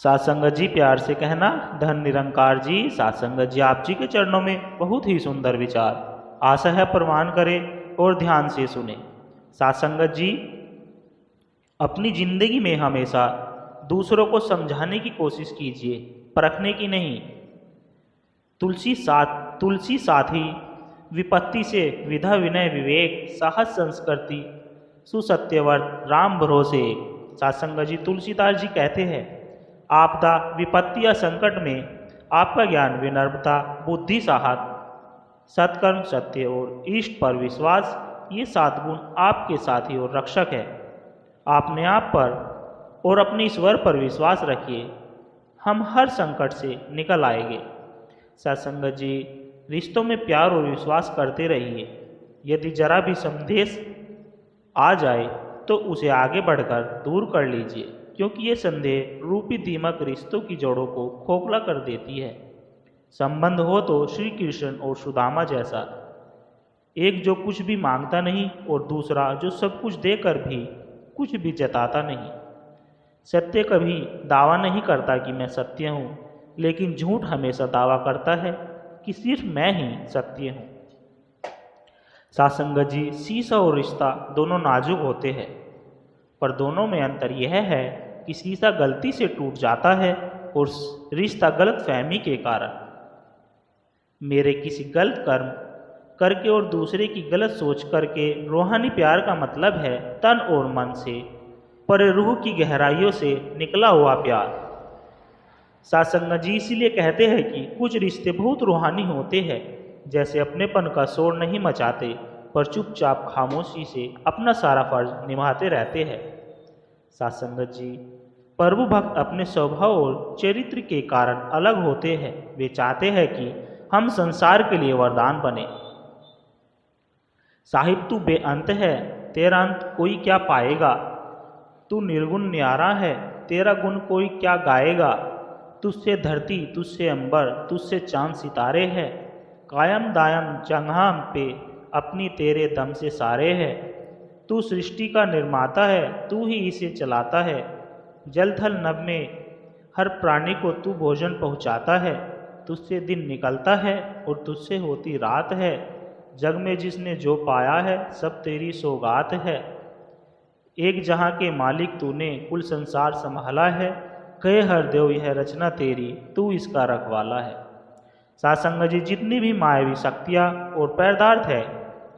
सासंगत जी प्यार से कहना, धन निरंकार जी। सासंगत जी आप जी के चरणों में बहुत ही सुंदर विचार, आशा है प्रमाण करें और ध्यान से सुने। सासंगत जी अपनी जिंदगी में हमेशा दूसरों को समझाने की कोशिश कीजिए, परखने की नहीं। तुलसी साथी विपत्ति से विधा विनय विवेक साहस संस्कृति सुसत्यवर्त राम भरोसे। सासंगत जी तुलसीदास जी कहते हैं, आपदा विपत्ति या संकट में आपका ज्ञान विनम्रता बुद्धि साहस सत्कर्म सत्य और इष्ट पर विश्वास, ये 7 गुण आपके साथी और रक्षक है। अपने आप पर और अपने ईश्वर पर विश्वास रखिए, हम हर संकट से निकल आएंगे। सत्संगत जी रिश्तों में प्यार और विश्वास करते रहिए। यदि जरा भी संदेश आ जाए तो उसे आगे बढ़कर दूर कर लीजिए, क्योंकि ये संदेह रूपी दीमक रिश्तों की जड़ों को खोखला कर देती है। संबंध हो तो श्री कृष्ण और सुदामा जैसा, एक जो कुछ भी मांगता नहीं और दूसरा जो सब कुछ देकर भी कुछ भी जताता नहीं। सत्य कभी दावा नहीं करता कि मैं सत्य हूँ, लेकिन झूठ हमेशा दावा करता है कि सिर्फ मैं ही सत्य हूँ। सासंगत जी शीशा और रिश्ता दोनों नाजुक होते हैं, पर दोनों में अंतर यह है कि शीशा गलती से टूट जाता है और रिश्ता गलत फहमी के कारण, मेरे किसी गलत कर्म करके और दूसरे की गलत सोच करके। रूहानी प्यार का मतलब है तन और मन से परे रूह की गहराइयों से निकला हुआ प्यार। सासंगत जी इसीलिए कहते हैं कि कुछ रिश्ते बहुत रूहानी होते हैं, जैसे अपनेपन का शोर नहीं मचाते पर चुपचाप खामोशी से अपना सारा फर्ज निभाते रहते हैं। सासंगत जी प्रभु भक्त अपने स्वभाव और चरित्र के कारण अलग होते हैं। वे चाहते हैं कि हम संसार के लिए वरदान बने। साहिब तू बेअंत है, तेरा अंत कोई क्या पाएगा। तू निर्गुण न्यारा है, तेरा गुण कोई क्या गाएगा। तुझसे धरती तुझसे अंबर तुझसे चांद सितारे हैं, कायम दायम जंगहाम पे अपनी तेरे दम से सारे हैं। तू सृष्टि का निर्माता है, तू ही इसे चलाता है। जल थल नभ में हर प्राणी को तू भोजन पहुँचाता है। तुझसे दिन निकलता है और तुझसे होती रात है। जग में जिसने जो पाया है सब तेरी सौगात है। एक जहाँ के मालिक तूने कुल संसार संभाला है। कहे हर देव यह रचना तेरी, तू इसका रखवाला है। सासंगत जी जितनी भी मायावी शक्तियाँ और पैदार्थ है,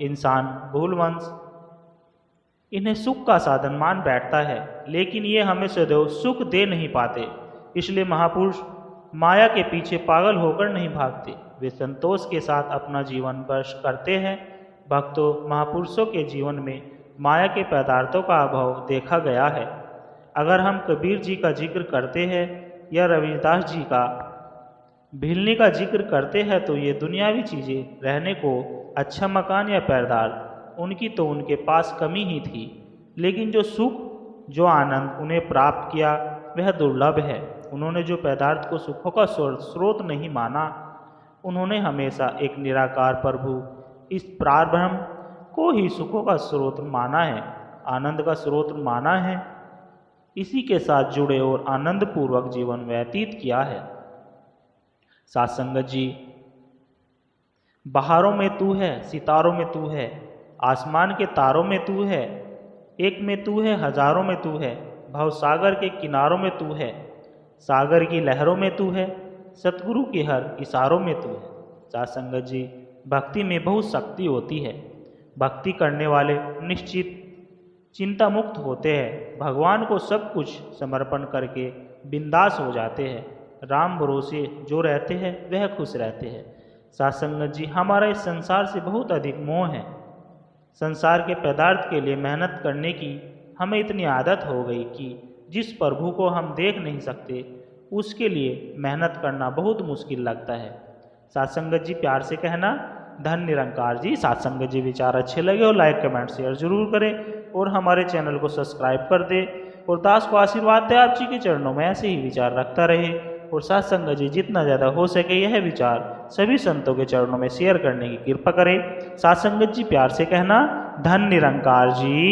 इंसान भूलवंश इन्हें सुख का साधन मान बैठता है, लेकिन ये हमें सदैव सुख दे नहीं पाते। इसलिए महापुरुष माया के पीछे पागल होकर नहीं भागते, वे संतोष के साथ अपना जीवन वर्ष करते हैं। भक्तों महापुरुषों के जीवन में माया के पदार्थों का अभाव देखा गया है। अगर हम कबीर जी का जिक्र करते हैं या रविदास जी का भिलनी का जिक्र करते हैं, तो ये दुनियावी चीज़ें रहने को अच्छा मकान या पैदार उनकी तो उनके पास कमी ही थी, लेकिन जो सुख जो आनंद उन्हें प्राप्त किया वह दुर्लभ है। उन्होंने जो पदार्थ को सुखों का स्रोत नहीं माना, उन्होंने हमेशा एक निराकार प्रभु इस प्रारब्रह्म को ही सुखों का स्रोत माना है, आनंद का स्रोत माना है। इसी के साथ जुड़े और आनंद पूर्वक जीवन व्यतीत किया है। सासंगत जी बहारों में तू है, सितारों में तू है, आसमान के तारों में तू है, एक में तू है हजारों में तू है, भवसागर के किनारों में तू है, सागर की लहरों में तू है, सतगुरु के हर इशारों में तू है। सासंगत जी भक्ति में बहुत शक्ति होती है। भक्ति करने वाले निश्चित चिंता मुक्त होते हैं, भगवान को सब कुछ समर्पण करके बिंदास हो जाते हैं। राम भरोसे जो रहते हैं वह खुश रहते हैं। सासंगत जी हमारा इस संसार से बहुत अधिक मोह है। संसार के पदार्थ के लिए मेहनत करने की हमें इतनी आदत हो गई कि जिस प्रभु को हम देख नहीं सकते उसके लिए मेहनत करना बहुत मुश्किल लगता है। सासंगत जी प्यार से कहना, धन निरंकार जी। सासंगत जी विचार अच्छे लगे और लाइक कमेंट शेयर जरूर करें और हमारे चैनल को सब्सक्राइब कर दे और दास को आशीर्वाद दे आप जी के चरणों में ऐसे ही विचार रखता रहे। और सासंगत जी जितना ज़्यादा हो सके यह विचार सभी संतों के चरणों में शेयर करने की कृपा करें। सासंगत जी प्यार से कहना, धन निरंकार जी।